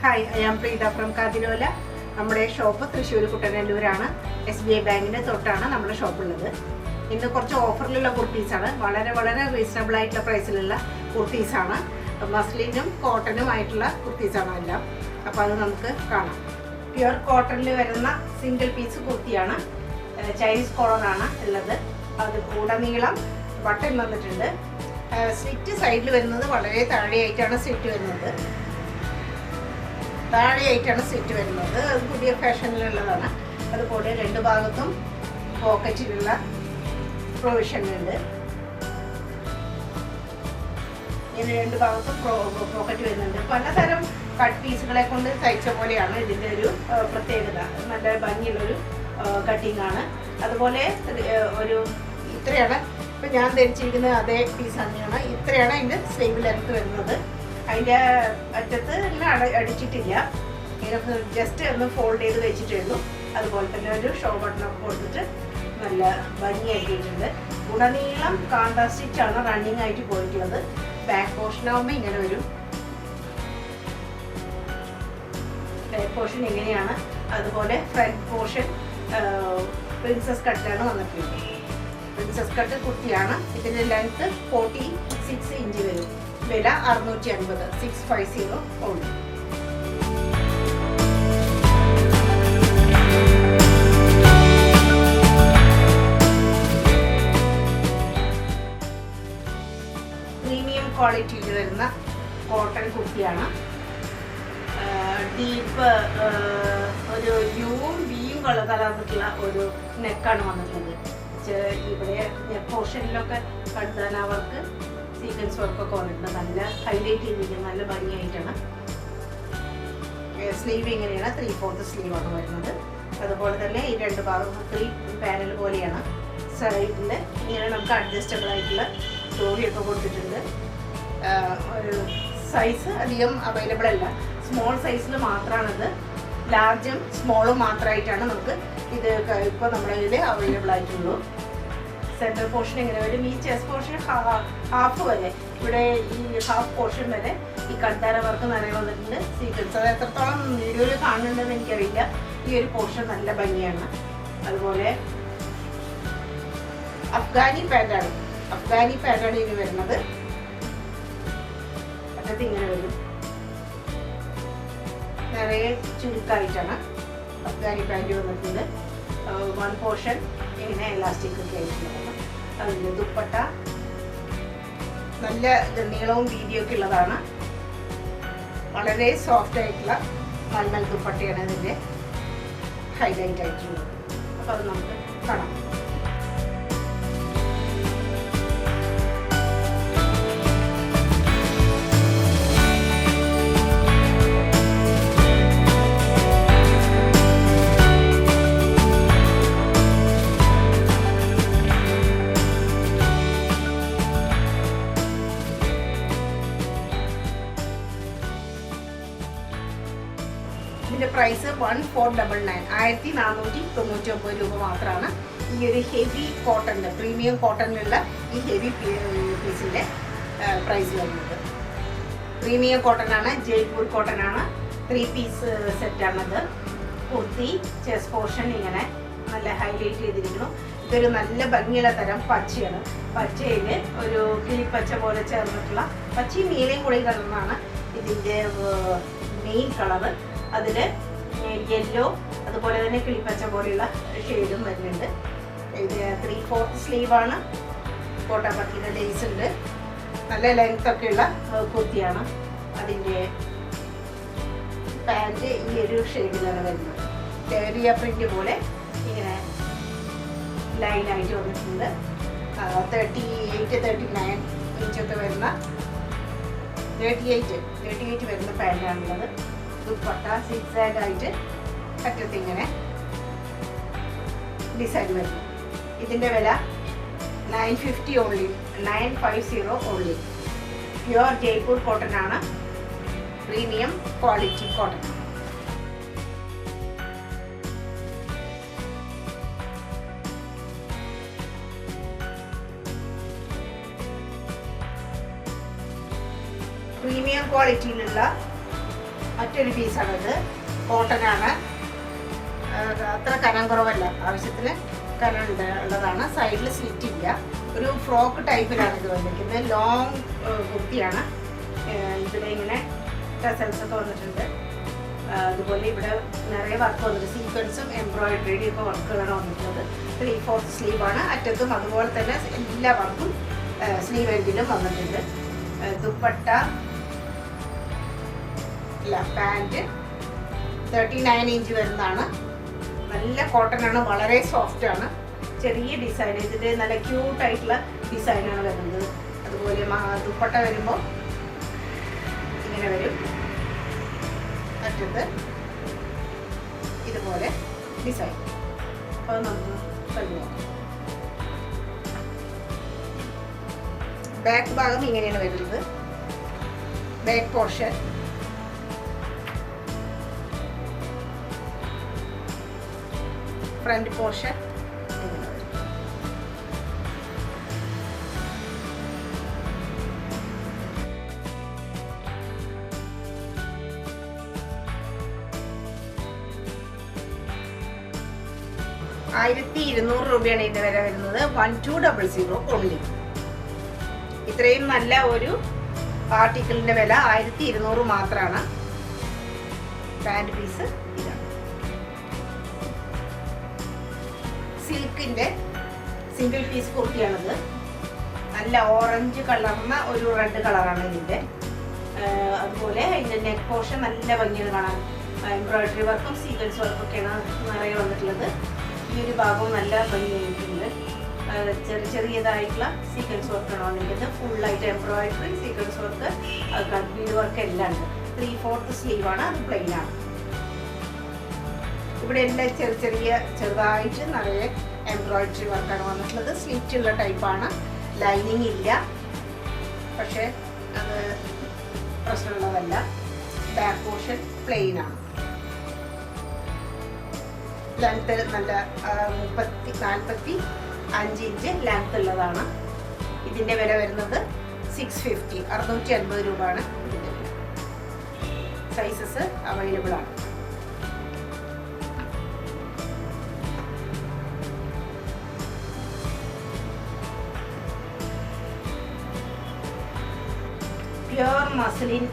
Hi, I am Preetha from Kathirola. നമ്മുടെ shop Thrissur കുട്ടനല്ലൂരാണ്. SBI ബാങ്കിൻ്റെ തൊട്ടാണ് നമ്മുടെ ഷോപ്പുള്ളത്. ഇന്ന് കുറച്ച് ഓഫറിലുള്ള കുർത്തീസാണ്. വളരെ വളരെ റീസണബിൾ ആയിട്ടുള്ള പ്രൈസിലുള്ള കുർത്തീസാണ്. മസ്ലിനും കോട്ടനും ആയിട്ടുള്ള കുർത്തീസാണ് എല്ലാം. അപ്പോൾ അത് നമുക്ക് കാണാം. പ്യുവർ കോട്ടണിൽ വരുന്ന സിംഗിൾ പീസ് കുർത്തിയാണ്. ചൈനീസ് കോളറാണ് ഉള്ളത്. അത് ഉടനീളം ബട്ടൺ വന്നിട്ടുണ്ട്. സ്ലിറ്റ് സൈഡിൽ വരുന്നത് വളരെ താഴെയായിട്ടാണ് സ്ലിറ്റ് വരുന്നത്. അത് പുതിയ ഫാഷനിലുള്ളതാണ്. അതുപോലെ രണ്ട് ഭാഗത്തും പോക്കറ്റിലുള്ള പ്രൊവിഷൻ ഉണ്ട്. ഇങ്ങനെ രണ്ട് ഭാഗത്തും പോക്കറ്റ് വരുന്നുണ്ട്. പലതരം കട്ട് പീസുകളെ കൊണ്ട് തയ്ച്ച പോലെയാണ് ഇതിൻ്റെ ഒരു പ്രത്യേകത. നല്ല ഭംഗിയുള്ളൊരു കട്ടിങ് ആണ്. അതുപോലെ ഒരു ഇത്രയാണ് ഇപ്പം ഞാൻ ധരിച്ചിരിക്കുന്നത് അതേ പീസ് തന്നെയാണ്. ഇത്രയാണ് അതിൻ്റെ സ്ലീവ് ലെങ്ത് വരുന്നത്. അതിൻ്റെ അറ്റത്ത് അടിച്ചിട്ടില്ല. ഇങ്ങനെ ജസ്റ്റ് ഒന്ന് ഫോൾഡ് ചെയ്ത് വെച്ചിട്ടേ ഉള്ളൂ. അതുപോലെ തന്നെ ഒരു ഷോ ബട്ടണൊക്കെ കൊടുത്തിട്ട് നല്ല ഭംഗിയാക്കിയിട്ടുണ്ട്. ഉടനീളം കാന്ത സ്റ്റിച്ചാണ് റണ്ണിങ് ആയിട്ട് പോയിട്ടുള്ളത്. ബാക്ക് പോർഷൻ ആകുമ്പോൾ ഇങ്ങനെ വരും. ബാക്ക് പോർഷൻ ഇങ്ങനെയാണ്. അതുപോലെ ഫ്രണ്ട് പോർഷൻ പ്രിൻസസ് കട്ടിലാണ് വന്നിട്ടുള്ളത്. പ്രിൻസസ് കട്ട് കുർത്തിയാണ്. ഇതിൻ്റെ ലെങ്ത് 46 ഇഞ്ച് വരും. വില 650, 650 ഓൺലി. പ്രീമിയം ക്വാളിറ്റിയിൽ വരുന്ന കോട്ടൺ കുർത്തിയാണ്. ഡീപ്പ് ഒരു യുവും ബിയും കലർന്നിട്ടുള്ള ഒരു നെക്കാണ് വന്നിട്ടുള്ളത്. ഇവിടെ നെക്ക് പോർഷനിലൊക്കെ കടുത്താൻ അവർക്ക് സീക്വൻസ് വർക്കൊക്കെ വന്നിട്ടുണ്ട്. നല്ല ഹൈലൈറ്റ് ചെയ്തിരിക്കുന്നത് നല്ല ഭംഗിയായിട്ടാണ്. സ്ലീവ് ഇങ്ങനെയാണ്. 3/4 സ്ലീവാണ് വരുന്നത്. അതുപോലെ തന്നെ ഈ രണ്ട് ഭാഗം 3 പാനൽ പോലെയാണ്. സൈഡിൽ ഇങ്ങനെ നമുക്ക് അഡ്ജസ്റ്റബിൾ ആയിട്ടുള്ള ഡോറിയൊക്കെ കൊടുത്തിട്ടുണ്ട്. ഒരു സൈസ് അധികം അവൈലബിൾ അല്ല. സ്മോൾ സൈസിൽ മാത്രമാണിത്. ലാർജും സ്മോളും മാത്രമായിട്ടാണ് നമുക്ക് ഇത് ഇപ്പോൾ നമ്മുടെ ഇതിൽ അവൈലബിൾ ആയിട്ടുള്ളൂ. സെൻട്രൽ പോർഷൻ ഇങ്ങനെ വരും. ഈ ചെസ്റ്റ് പോർഷൻ ഹാഫ് വരെ, ഇവിടെ ഈ ഹാഫ് പോർഷൻ വരെ ഈ കട്ടാര വർക്ക് നിറയെ വന്നിട്ടുണ്ട്. സീക്വൻസ് അത് എത്രത്തോളം വീഡിയോയിൽ കാണുന്നുണ്ടെന്ന് എനിക്കറിയില്ല. ഈ ഒരു പോർഷൻ നല്ല ഭംഗിയാണ്. അതുപോലെ അഫ്ഗാനി പാൻറ്റാണ് ഇത് വരുന്നത്. അകത്ത് ഇങ്ങനെ വരും. നിറയെ ചുരുക്കായിട്ടാണ് അഫ്ഗാനി പാൻറ്റ് വന്നിട്ടുണ്ട്. 1 പോർഷൻ ഇങ്ങനെ എലാസ്റ്റിക് ഒക്കെ ആയിട്ടുള്ളതാണ്. അതിൻ്റെ ദുപ്പട്ട നല്ല നീളവും വീതിയൊക്കെ ഉള്ളതാണ്. വളരെ സോഫ്റ്റ് ആയിട്ടുള്ള മൽമൽ ദുപ്പട്ടയാണ് ഇതിൻ്റെ ഹൈലൈറ്റ് ആയിട്ടുള്ളത്. അപ്പോൾ അത് നമുക്ക് കാണാം. ഇതിൻ്റെ പ്രൈസ് 1499, 1499 രൂപ മാത്രമാണ്. ഈ ഒരു ഹെവി കോട്ടണിൻ്റെ പ്രീമിയം കോട്ടണിലുള്ള ഈ ഹെവി പീസിൻ്റെ പ്രൈസ് വരുന്നത്. പ്രീമിയം കോട്ടനാണ്, ജയ്പൂർ കോട്ടനാണ്. 3 പീസ് സെറ്റാണത്. കുർത്തി ചെസ്റ്റ് പോർഷൻ ഇങ്ങനെ നല്ല ഹൈലൈറ്റ് ചെയ്തിരിക്കുന്നു. ഇതൊരു നല്ല ഭംഗിയുള്ള തരം പച്ചയാണ്. പച്ചയിൽ ഒരു കിളിപ്പച്ച പോലെ ചേർന്നിട്ടുള്ള പച്ചയും നീലയും കൂടി കലർന്നാണ് ഇതിൻ്റെ മെയിൻ കളറ്. അതിൽ യെല്ലോ അതുപോലെ തന്നെ കിളിപ്പച്ച പോലെയുള്ള ഷെയ്ഡും വരുന്നുണ്ട്. ഇത് 3/4 സ്ലീവാണ്. കോട്ടാപ്പത്തിൻ്റെ ലേസ് ഉണ്ട്. നല്ല ലെങ്ത് ഒക്കെയുള്ള കുർത്തിയാണ്. അതിൻ്റെ പാൻറ്റ് ഈ ഒരു ഷെയ്ഡിലാണ് വരുന്നത്. ഏരിയ പ്രിൻ്റ് പോലെ ഇങ്ങനെ ലൈനായിട്ട് വന്നിട്ടുണ്ട്. 38, 39 ഇഞ്ചൊക്കെ വരുന്ന 38 വരുന്ന പാൻറ്റാണുള്ളത്. ദുപ്പട്ട സിക്സാഗ് ആയിട്ട് അറ്റത്ത് ഇങ്ങനെ ഡിസൈൻ വരുന്നു. ഇതിൻ്റെ വില 950 only, 950 only. Pure Jaipur cotton ആണ്. Premium quality cotton. പ്രീമിയം ക്വാളിറ്റിയിലുള്ള മറ്റൊരു പീസാണിത്. കോട്ടനാണ്, അത്ര കനം കുറവല്ല, ആവശ്യത്തിന് കനം ഉള്ളതാണ്. സൈഡിൽ സ്ലിറ്റ് ഇല്ല. ഒരു ഫ്രോക്ക് ടൈപ്പിലാണ് ഇത് വന്നിരിക്കുന്നത്. ലോങ് കുർത്തിയാണ്. ഇവിടെ ഇങ്ങനെ ടസൽസ് ഒക്കെ വന്നിട്ടുണ്ട്. അതുപോലെ ഇവിടെ നിറയെ വർക്ക് വന്നിട്ട് സീക്വൻസും എംബ്രോയിഡറിയും ഒക്കെ വർക്കുകളാണ് വന്നിട്ടുള്ളത്. 3/4 സ്ലീവാണ്. അറ്റത്തും അതുപോലെ തന്നെ എല്ലാ വർക്കും സ്ലീവ് എൻഡിലും വന്നിട്ടുണ്ട്. ദുപ്പട്ട ഇല്ല, പാൻറ്റ് 39 ഇഞ്ച് വരുന്നതാണ്. നല്ല കോട്ടനാണ്, വളരെ സോഫ്റ്റ് ആണ്. ചെറിയ ഡിസൈൻ, ഇതിൻ്റെ നല്ല ക്യൂട്ടായിട്ടുള്ള ഡിസൈനാണ് വരുന്നത്. അതുപോലെ ദുപ്പട്ട വരുമ്പോൾ ഇങ്ങനെ വരും. അറ്റത്ത് ഇതുപോലെ ഡിസൈൻ. അപ്പോൾ നമുക്ക് കണ്ടു നോക്കാം. ബാക്ക് ഭാഗം ഇങ്ങനെയാണ് വരുന്നത്. ബാക്ക് പോർഷൻ ഫ്രണ്ട് പോർഷൻ ഇങ്ങനെ വരും. ₹1200 ഇതിന്റെ വില വരുന്നത്. 1200 ഓൺലി. ഇത്രയും നല്ല ഒരു ആർട്ടിക്കിളിന്റെ വില 1200 മാത്രമാണ്. പാന്റ് പീസ് ഇതാണ്. സിൽക്കിന്റെ സിംഗിൾ പീസ് കുർത്തിയാണിത്. നല്ല ഓറഞ്ച് കളർന്ന ഒരു റെഡ് കളറാണ് ഇതിന്റെ. അതുപോലെ ഇതിന്റെ നെക്ക് പോർഷൻ നല്ല ഭംഗിയാണ് കാണാൻ. എംബ്രോയിഡറി വർക്കും സീക്വൻസ് വർക്കും ഒക്കെയാണ് നിറയെ വന്നിട്ടുള്ളത്. ഈ ഒരു ഭാഗവും നല്ല ഭംഗിയായിട്ടുണ്ട്. ചെറിയതായിട്ടുള്ള സീക്വൻസ് വർക്കാണ് വന്നിട്ടുള്ളത്. ഫുള്ളായിട്ട് embroidery, sequence work, Bede work എല്ലാം ഉണ്ട്. 3/4 സ്ലീവാണ്. അത് പ്ലെയിൻ ആണ്. ഇവിടെ എല്ലാം ചെറുതായിട്ട് നിറയെ എംബ്രോയിഡറി വർക്കാണ് വന്നിട്ടുള്ളത്. സ്ലിറ്റ് ഉള്ള ടൈപ്പാണ്. ലൈനിങ് ഇല്ല, പക്ഷേ അത് പ്രശ്നമുള്ളതല്ല. ബാക്ക് പോർഷൻ പ്ലെയിൻ ആണ്. ലെങ്ത് നല്ല 45 ഇഞ്ച് ലെങ്ത് ഉള്ളതാണ്. ഇതിൻ്റെ വില വരുന്നത് 650, ₹650 ആണ് ഇതിൻ്റെ വില. സൈസസ് അവൈലബിൾ ആണ്. പ്യുർ മസ്ലിൻ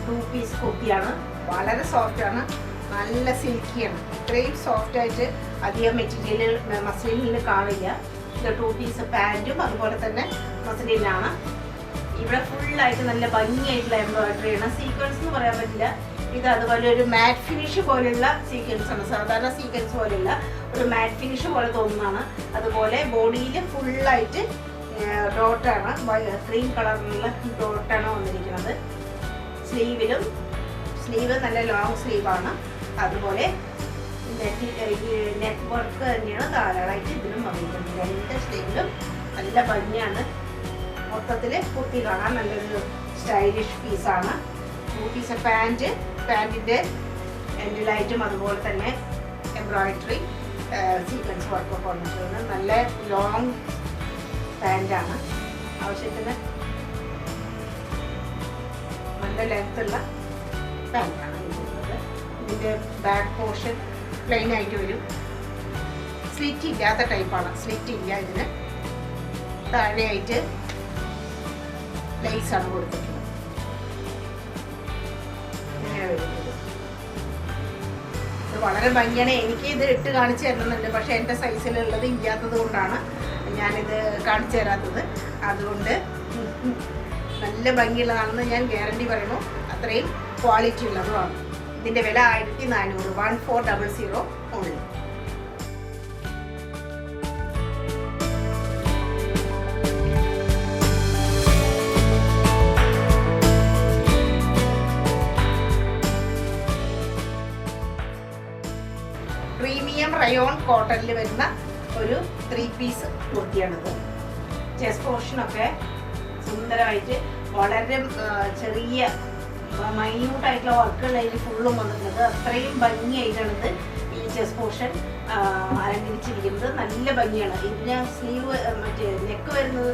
2 പീസ് കുർത്തിയാണ്. വളരെ സോഫ്റ്റ് ആണ്, നല്ല സിൽക്കിയാണ്. ഇത്രയും സോഫ്റ്റ് ആയിട്ട് അധികം മെറ്റീരിയൽ മസ്ലിനിൽ കാണില്ല. ഇത് 2 പീസ് പാൻറ്റും അതുപോലെ തന്നെ മസ്ലിനാണ്. ഇവിടെ ഫുള്ളായിട്ട് നല്ല ഭംഗിയായിട്ടുള്ള എംബ്രോയിഡറിയാണ്. സീക്വൻസ് എന്ന് പറയാൻ പറ്റില്ല. ഇത് അതുപോലെ ഒരു മാറ്റ് ഫിനിഷ് പോലെയുള്ള സീക്വൻസ് ആണ്. സാധാരണ സീക്വൻസ് പോലെയുള്ള ഒരു മാറ്റ് ഫിനിഷ് പോലെ തോന്നുന്നതാണ്. അതുപോലെ ബോഡിയിൽ ഫുള്ളായിട്ട് ഡോട്ടാണ്, ക്രീം കളറിലുള്ള ഡോട്ടാണ് വന്നിരിക്കുന്നത്. സ്ലീവ് നല്ല ലോങ് സ്ലീവാണ്. അതുപോലെ നെക്ക് വർക്ക് തന്നെയാണ് ധാരാളമായിട്ട് ഇതിലും വന്നിരിക്കുന്നത്. രണ്ട് സ്ലീവിലും നല്ല ഭംഗിയാണ്. മൊത്തത്തിൽ കുർത്തി കാണാൻ നല്ലൊരു സ്റ്റൈലിഷ് പീസാണ്. 2 പീസ് പാൻറ്റിൻ്റെ എൻഡിലായിട്ടും അതുപോലെ തന്നെ എംബ്രോയിഡറി സീക്വൻസ് വർക്കൊക്കെ വന്നിട്ടുണ്ട്. നല്ല ലോങ് പാൻറ്റാണ്. ആവശ്യത്തിന് നല്ല ലെങ്ത്തുള്ള പാൻറ്റാണ് ഇതിൻ്റെ. ഇതിൻ്റെ ബാക്ക് പോർഷൻ പ്ലെയിൻ ആയിട്ട് വരും. സ്ലിറ്റ് ഇല്ലാത്ത ടൈപ്പാണ്. സ്ലിറ്റ് ഇല്ല ഇതിന്. താഴെയായിട്ട് ലേസാണ് കൊടുത്തിട്ടുള്ളത്. ഇങ്ങനെ വരുന്നത്. ഇത് വളരെ ഭംഗിയാണ്. എനിക്ക് ഇത് ഇട്ട് കാണിച്ചു തരുന്നുണ്ട്, പക്ഷേ എൻ്റെ സൈസിലുള്ളത് ഇല്ലാത്തത് കൊണ്ടാണ് ഞാനിത് കാണിച്ചു തരാത്തത്. അതുകൊണ്ട് നല്ല ഭംഗിയുള്ളതാണെന്ന് ഞാൻ ഗ്യാരണ്ടി പറയുന്നു. അത്രയും ക്വാളിറ്റി ഉള്ളതുമാണ്. ഇതിൻ്റെ വില 1400, 1400 ഓൺലി. പ്രീമിയം റയോൺ കോട്ടണിൽ വരുന്ന ഒരു 3 പീസ് കുർത്തിയാണിത്. ചെസ്റ്റ് പോർഷനൊക്കെ സുന്ദരമായിട്ട് വളരെ ചെറിയ മൈന്യൂട്ടായിട്ടുള്ള വർക്കുകൾ അതിൽ ഫുള്ളും വന്നിട്ടുള്ളത്. അത്രയും ഭംഗിയായിട്ടാണ് ഇത് ഈ ചെസ്റ്റ് പോർഷൻ അലങ്കരിച്ചിരിക്കുന്നത്. നല്ല ഭംഗിയാണ്. ഇതിന് സ്ലീവ് മറ്റേ നെക്ക് വരുന്നത്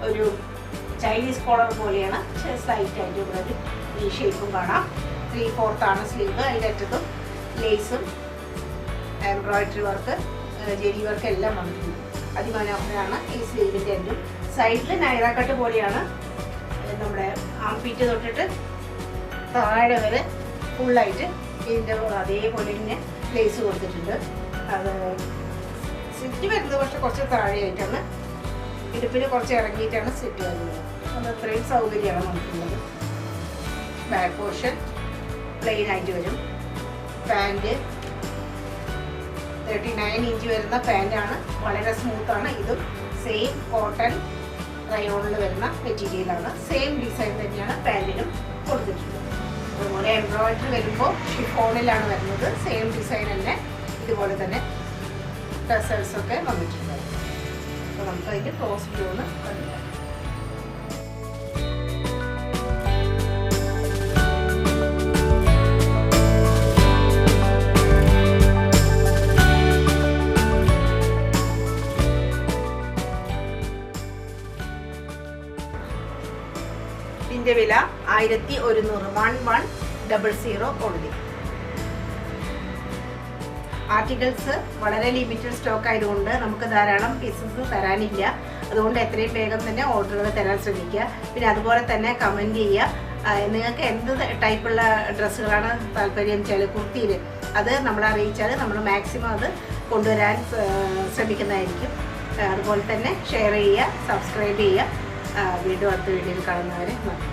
ഒരു ചൈനീസ് കോളർ പോലെയാണ്. സ്ലൈറ്റായിട്ട് ഇവിടെ ഒരു ഈ ഷേപ്പും കാണാം. 3/4 ആണ് സ്ലീവ്. അതിൻ്റെ അറ്റത്തും ലേസും എംബ്രോയിഡറി വർക്ക് ജെരി വർക്ക് എല്ലാം വന്നിട്ടുണ്ട്. അതിമനോഹരമാണ് ഈ സ്ലീവിൻ്റെ എൻഡും. സൈഡിൽ നൈറ കട്ട് പോലെയാണ് നമ്മുടെ ആംപീറ്റ് തൊട്ടിട്ട് താഴെ വരെ ഫുള്ളായിട്ട് ഇതിൻ്റെ അതേപോലെ തന്നെ ലേസ് കൊടുത്തിട്ടുണ്ട്. അത് സ്ലിറ്റ് വരുന്നത് പക്ഷെ കുറച്ച് താഴെയായിട്ടാണ്, ഇടുപ്പിന് കുറച്ച് ഇറങ്ങിയിട്ടാണ് സ്ലിറ്റ് വരുന്നത്. അത് അത്രയും സൗകര്യമാണ് നമുക്കുള്ളത്. ബാക്ക് പോർഷൻ പ്ലെയിൻ ആയിട്ട് വരും. പാൻറ് 39 ഇഞ്ച് വരുന്ന പാൻറ്റാണ്, വളരെ സ്മൂത്താണ്. ഇതും സെയിം കോട്ടൺ റയോണിൽ വരുന്ന മെറ്റീരിയലാണ്. സെയിം ഡിസൈൻ തന്നെയാണ് പാൻറ്റിനും കൊടുത്തിട്ടുള്ളത്. അതുപോലെ എംബ്രോയിഡറി വരുമ്പോൾ ഷിഫോണിലാണ് വരുന്നത്. സെയിം ഡിസൈൻ തന്നെ ഇതുപോലെ തന്നെ ടസൽസൊക്കെ വന്നിട്ടുണ്ട്. അപ്പോൾ നമുക്ക് അതിൻ്റെ ക്ലോസ് വ്യൂ ഒന്ന് കണ്ടില്ല. ഇതിൻ്റെ വില 1100 1100 ഓൺലി. ആർട്ടിക്കിൾസ് വളരെ ലിമിറ്റഡ് സ്റ്റോക്ക് ആയതുകൊണ്ട് നമുക്ക് ധാരാളം പീസസ് തരാനില്ല. അതുകൊണ്ട് എത്രയും വേഗം തന്നെ ഓർഡറുകൾ തരാൻ ശ്രമിക്കുക. പിന്നെ അതുപോലെ തന്നെ കമൻറ്റ് ചെയ്യുക, നിങ്ങൾക്ക് എന്ത് ടൈപ്പുള്ള ഡ്രസ്സുകളാണ് താല്പര്യം വെച്ചാൽ കുർത്തിയിൽ അത് നമ്മളെ അറിയിച്ചാൽ നമ്മൾ മാക്സിമം അത് കൊണ്ടുവരാൻ ശ്രമിക്കുന്നതായിരിക്കും. അതുപോലെ തന്നെ ഷെയർ ചെയ്യുക, സബ്സ്ക്രൈബ് ചെയ്യുക. വീണ്ടും അടുത്ത വീഡിയോയിൽ കാണുന്നവരെ നന്ദി.